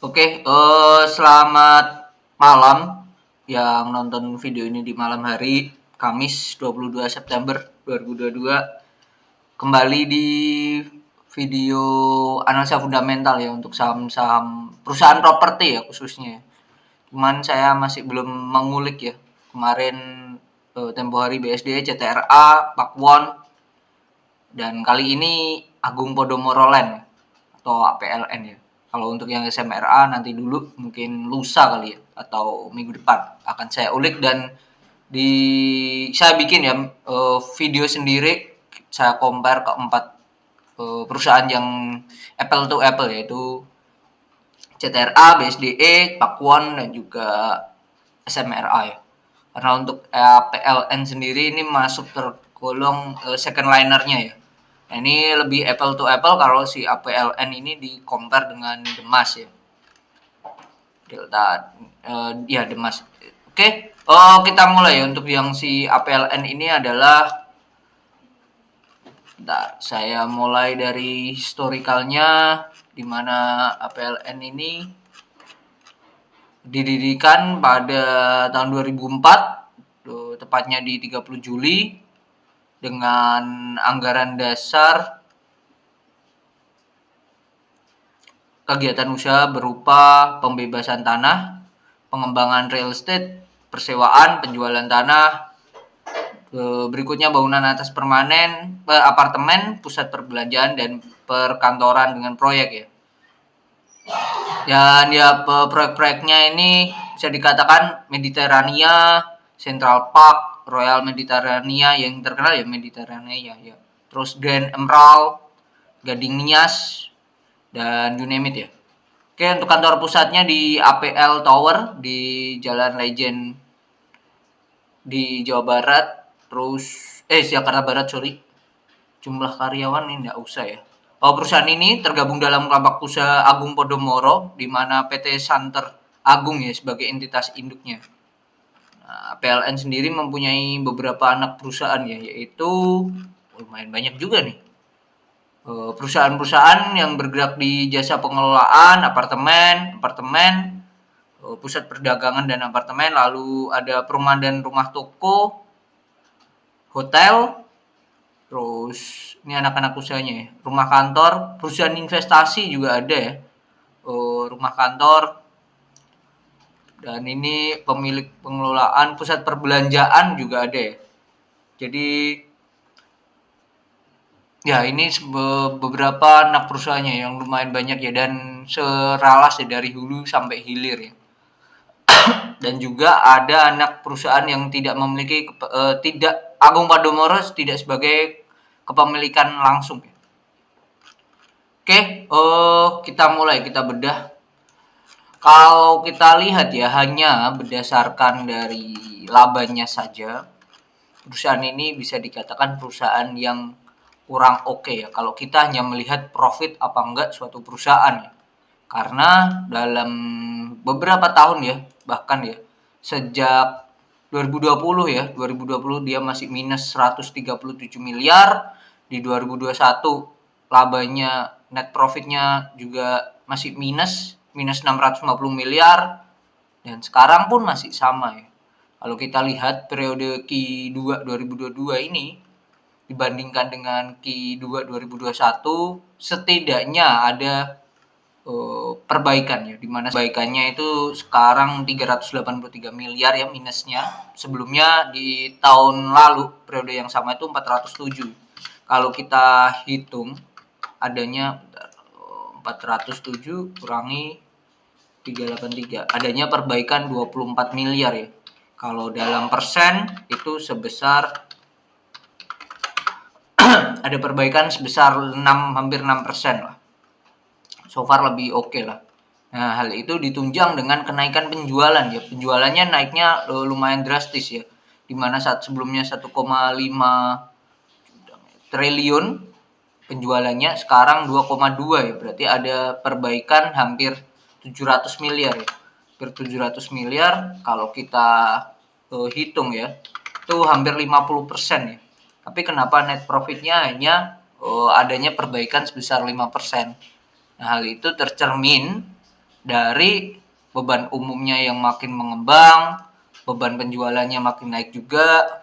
Oke, selamat malam yang nonton video ini di malam hari Kamis 22 September 2022. Kembali di video analisa fundamental ya untuk saham-saham perusahaan properti ya khususnya. Cuman saya masih belum mengulik ya. Kemarin tempo hari BSD, CTRA, Pakuwon, dan kali ini Agung Podomoro Land atau APLN ya. Kalau untuk yang SMRA nanti dulu, mungkin lusa kali ya, atau minggu depan akan saya ulik dan saya bikin ya video sendiri, saya compare keempat perusahaan yang apple to apple, yaitu CTRA, BSDE, Pakuwon, dan juga SMRA ya. Karena untuk PLN sendiri ini masuk tergolong second linernya ya. Nah, ini lebih apple to apple kalau si APLN ini di compare dengan Demas ya. Delta ya Demas. Oke, kita mulai ya. Untuk yang si APLN ini adalah, saya mulai dari historikalnya, di mana APLN ini didirikan pada tahun 2004, tepatnya di 30 Juli, dengan anggaran dasar kegiatan usaha berupa pembebasan tanah, pengembangan real estate, persewaan, penjualan tanah, berikutnya bangunan atas permanen, apartemen, pusat perbelanjaan, dan perkantoran dengan proyek ya. Dan ya proyek-proyeknya ini bisa dikatakan Mediterania, Central Park, Royal Mediterania yang terkenal ya Mediterania ya. Terus Grand Emerald, Gading Nias, dan you name it ya. Oke, untuk kantor pusatnya di APL Tower di Jalan Legend di Jawa Barat. Terus Jakarta Barat, sorry. Jumlah karyawan ini enggak usah ya. Perusahaan ini tergabung dalam kelompok usaha Agung Podomoro, di mana PT Santer Agung ya sebagai entitas induknya. Nah, PLN sendiri mempunyai beberapa anak perusahaan ya, yaitu lumayan banyak juga nih. Perusahaan-perusahaan yang bergerak di jasa pengelolaan apartemen, pusat perdagangan dan apartemen, lalu ada perumahan dan rumah toko, hotel, terus ini anak-anak usahanya ya, rumah kantor, perusahaan investasi juga ada ya, rumah kantor, dan ini pemilik pengelolaan pusat perbelanjaan juga ada ya. Jadi ya ini beberapa anak perusahaannya yang lumayan banyak ya, dan seralas ya dari hulu sampai hilir ya. Dan juga ada anak perusahaan yang tidak memiliki tidak Agung Podomoro tidak sebagai kepemilikan langsung ya. Oke, kita mulai, kita bedah. Kalau kita lihat ya, hanya berdasarkan dari labanya saja, perusahaan ini bisa dikatakan perusahaan yang kurang oke ya. Kalau kita hanya melihat profit apa enggak suatu perusahaan ya. Karena dalam beberapa tahun ya, bahkan ya, sejak 2020 ya, 2020 dia masih minus 137 miliar, di 2021 labanya, net profitnya juga masih minus 650 miliar, dan sekarang pun masih sama ya. Kalau kita lihat periode Q2 2022 ini dibandingkan dengan Q2 2021, setidaknya ada perbaikan ya, dimana perbaikannya itu sekarang 383 miliar ya minusnya. Sebelumnya di tahun lalu periode yang sama itu 407. Kalau kita hitung adanya 407 kurangi 383, adanya perbaikan 24 miliar ya. Kalau dalam persen itu sebesar ada perbaikan sebesar hampir 6% lah. So far lebih oke lah. Nah, hal itu ditunjang dengan kenaikan penjualan ya. Penjualannya naiknya lumayan drastis ya. Di mana saat sebelumnya 1,5 triliun penjualannya, sekarang 2,2 ya. Berarti ada perbaikan hampir 700 miliar ya. Hampir 700 miliar kalau kita hitung ya. Itu hampir 50% ya. Tapi kenapa net profitnya hanya adanya perbaikan sebesar 5%? Nah, hal itu tercermin dari beban umumnya yang makin mengembang, beban penjualannya makin naik juga,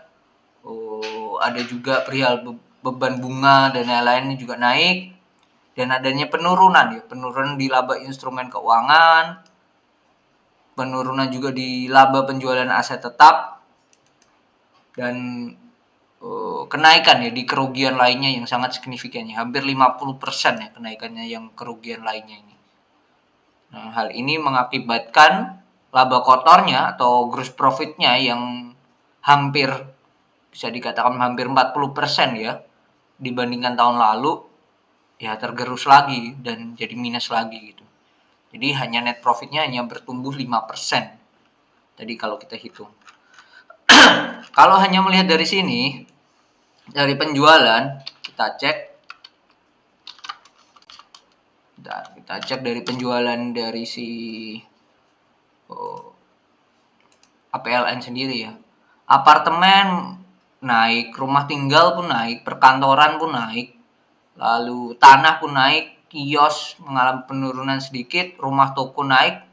ada juga perihal beban bunga dan lain-lain juga naik, dan adanya penurunan di laba instrumen keuangan, penurunan juga di laba penjualan aset tetap, dan kenaikan ya di kerugian lainnya yang sangat signifikan ya, hampir 50% ya kenaikannya yang kerugian lainnya ini. Nah, hal ini mengakibatkan laba kotornya atau gross profitnya yang hampir bisa dikatakan hampir 40% ya dibandingkan tahun lalu ya tergerus lagi dan jadi minus lagi gitu. Jadi hanya net profitnya hanya bertumbuh 5% tadi kalau kita hitung. Kalau hanya melihat dari sini, dari penjualan, kita cek dari penjualan dari si APLN sendiri ya. Apartemen naik, rumah tinggal pun naik, perkantoran pun naik, lalu tanah pun naik, kios mengalami penurunan sedikit, rumah toko naik,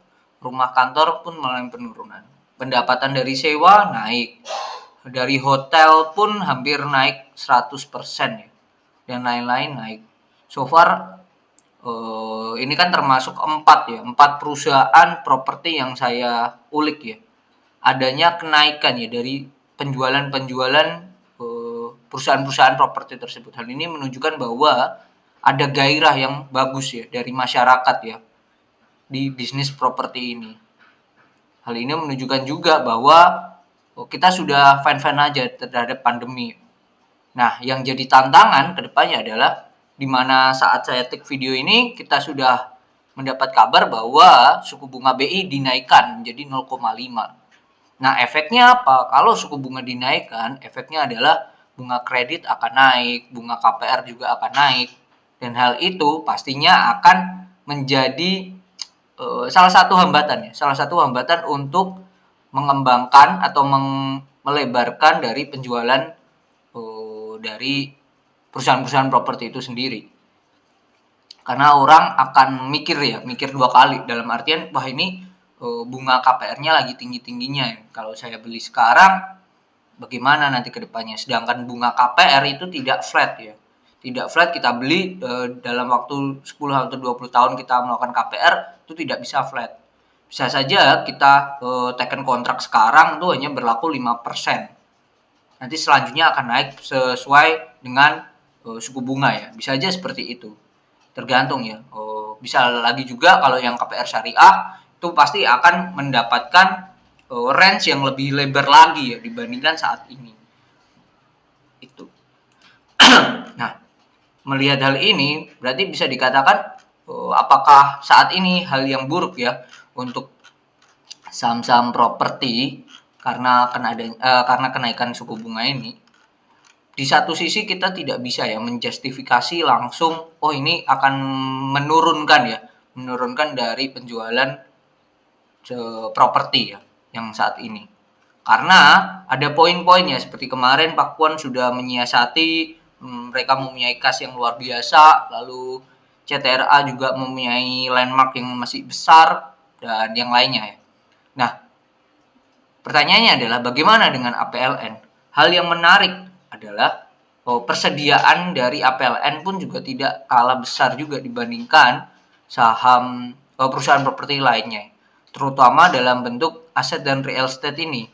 rumah kantor pun mengalami penurunan. Pendapatan dari sewa naik, dari hotel pun hampir naik 100% ya, dan lain-lain naik. So far ini kan termasuk 4 perusahaan properti yang saya ulik ya. Adanya kenaikan ya dari penjualan perusahaan-perusahaan properti tersebut. Hal ini menunjukkan bahwa ada gairah yang bagus ya dari masyarakat ya di bisnis properti ini. Hal ini menunjukkan juga bahwa kita sudah fine-fine aja terhadap pandemi. Nah, yang jadi tantangan ke depannya adalah di mana saat saya take video ini kita sudah mendapat kabar bahwa suku bunga BI dinaikkan menjadi 0,5. Nah, efeknya apa? Kalau suku bunga dinaikkan, efeknya adalah bunga kredit akan naik, bunga KPR juga akan naik, dan hal itu pastinya akan menjadi salah satu hambatan untuk mengembangkan atau melebarkan dari penjualan dari perusahaan-perusahaan properti itu sendiri. Karena orang akan mikir 2 kali dalam artian wah ini bunga KPR-nya lagi tinggi-tingginya. Kalau saya beli sekarang, bagaimana nanti ke depannya? Sedangkan bunga KPR itu tidak flat ya. Tidak flat kita beli dalam waktu 10 atau 20 tahun kita melakukan KPR, itu tidak bisa flat. Bisa saja kita teken kontrak sekarang itu hanya berlaku 5%. Nanti selanjutnya akan naik sesuai dengan suku bunga ya. Bisa aja seperti itu. Tergantung ya. Bisa lagi juga kalau yang KPR syariah itu pasti akan mendapatkan range yang lebih lebar lagi ya dibandingkan saat ini. Itu. Nah, melihat hal ini berarti bisa dikatakan apakah saat ini hal yang buruk ya untuk saham-saham properti karena kenaikan suku bunga ini. Di satu sisi kita tidak bisa ya menjustifikasi langsung ini akan menurunkan dari penjualan properti ya yang saat ini. Karena ada poin-poinnya seperti kemarin Pak Puan sudah menyiasati, mereka mempunyai kas yang luar biasa, lalu CTRA juga mempunyai landmark yang masih besar dan yang lainnya ya. Nah, pertanyaannya adalah bagaimana dengan APLN? Hal yang menarik adalah persediaan dari APLN pun juga tidak kalah besar juga dibandingkan saham perusahaan properti lainnya, terutama dalam bentuk aset dan real estate ini.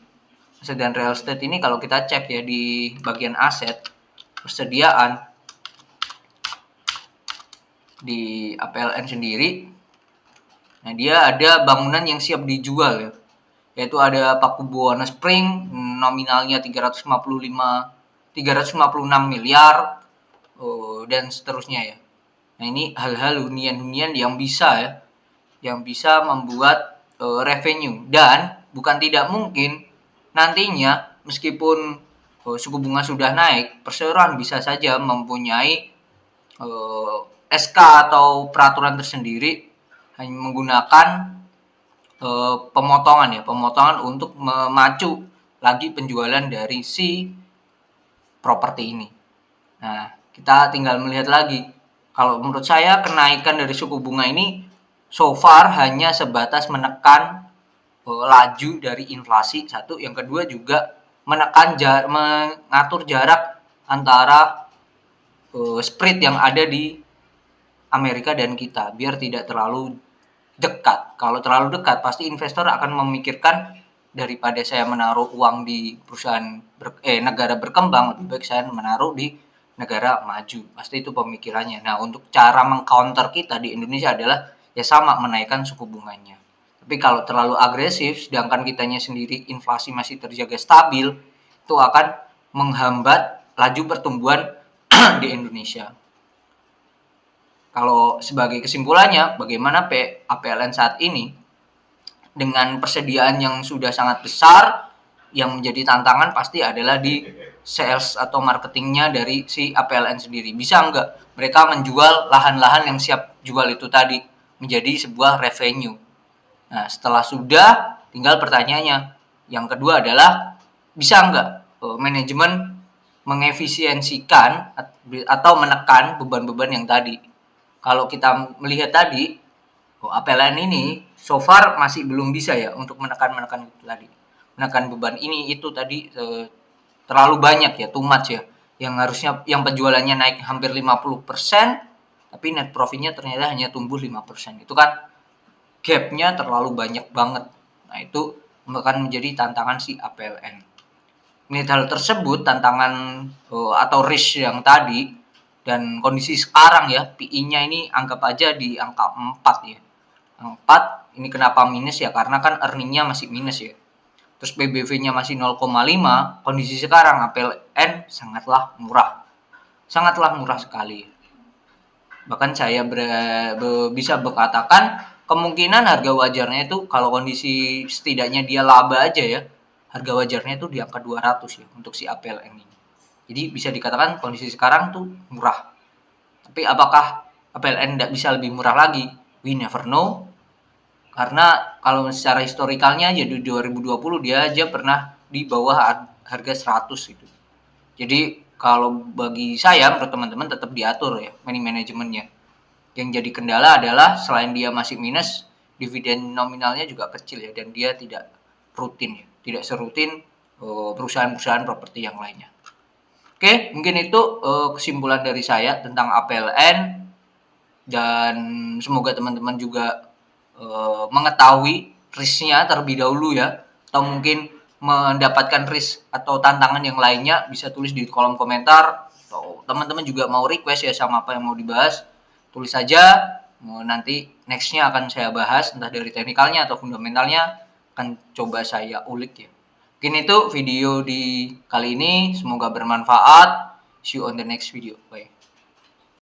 Aset dan real estate ini kalau kita cek ya di bagian aset persediaan di APLN sendiri, nah dia ada bangunan yang siap dijual ya, yaitu ada Pakubuwana Spring nominalnya 356 miliar dan seterusnya ya. Nah, ini hal-hal hunian-hunian yang bisa membuat revenue, dan bukan tidak mungkin nantinya meskipun suku bunga sudah naik, perseroan bisa saja mempunyai SK atau peraturan tersendiri hanya menggunakan pemotongan untuk memacu lagi penjualan dari si properti ini. Nah, kita tinggal melihat lagi. Kalau menurut saya kenaikan dari suku bunga ini so far hanya sebatas menekan laju dari inflasi satu, yang kedua juga mengatur jarak antara spread yang ada di Amerika dan kita biar tidak terlalu dekat. Kalau terlalu dekat pasti investor akan memikirkan daripada saya menaruh uang di perusahaan negara berkembang, lebih baik saya menaruh di negara maju. Pasti itu pemikirannya. Nah, untuk cara mengcounter kita di Indonesia adalah ya sama, menaikkan suku bunganya. Tapi kalau terlalu agresif sedangkan kitanya sendiri inflasi masih terjaga stabil, itu akan menghambat laju pertumbuhan di Indonesia. Kalau sebagai kesimpulannya, bagaimana APLN saat ini dengan persediaan yang sudah sangat besar, yang menjadi tantangan pasti adalah di sales atau marketingnya dari si APLN sendiri. Bisa nggak mereka menjual lahan-lahan yang siap jual itu tadi menjadi sebuah revenue. Nah, setelah sudah, tinggal pertanyaannya. Yang kedua adalah, bisa nggak manajemen mengefisiensikan atau menekan beban-beban yang tadi. Kalau kita melihat tadi, APLN ini so far masih belum bisa ya untuk menekan itu tadi. Menekan beban ini itu tadi terlalu banyak ya, too much ya. Yang harusnya yang penjualannya naik hampir 50%, tapi net profitnya ternyata hanya tumbuh 5%. Itu kan gap-nya terlalu banyak banget. Nah, itu akan menjadi tantangan si APLN. Ini hal tersebut, tantangan atau risk yang tadi, dan kondisi sekarang ya, PI-nya ini anggap aja di angka 4 ya. 4, ini kenapa minus ya? Karena kan earning-nya masih minus ya. Terus PBV-nya masih 0,5, kondisi sekarang APLN sangatlah murah. Sangatlah murah sekali. Bahkan saya bisa berkatakan kemungkinan harga wajarnya itu kalau kondisi setidaknya dia laba aja ya, harga wajarnya itu di angka 200 ya untuk si APLN ini. Jadi bisa dikatakan kondisi sekarang tuh murah. Tapi apakah APLN tidak bisa lebih murah lagi? We never know. Karena kalau secara historikalnya aja di 2020 dia aja pernah di bawah harga 100 gitu. Jadi kalau bagi saya, menurut teman-teman tetap diatur ya money manajemennya. Yang jadi kendala adalah selain dia masih minus, dividen nominalnya juga kecil ya, dan dia tidak rutin ya, tidak serutin perusahaan-perusahaan properti yang lainnya. Oke, mungkin itu kesimpulan dari saya tentang APLN, dan semoga teman-teman juga mengetahui risknya terlebih dahulu ya, atau mungkin mendapatkan risk atau tantangan yang lainnya bisa tulis di kolom komentar, atau teman-teman juga mau request ya sama apa yang mau dibahas, tulis saja. Nanti nextnya akan saya bahas entah dari teknikalnya atau fundamentalnya, akan coba saya ulik ya. Mungkin itu video di kali ini, semoga bermanfaat. See you on the next video. Bye.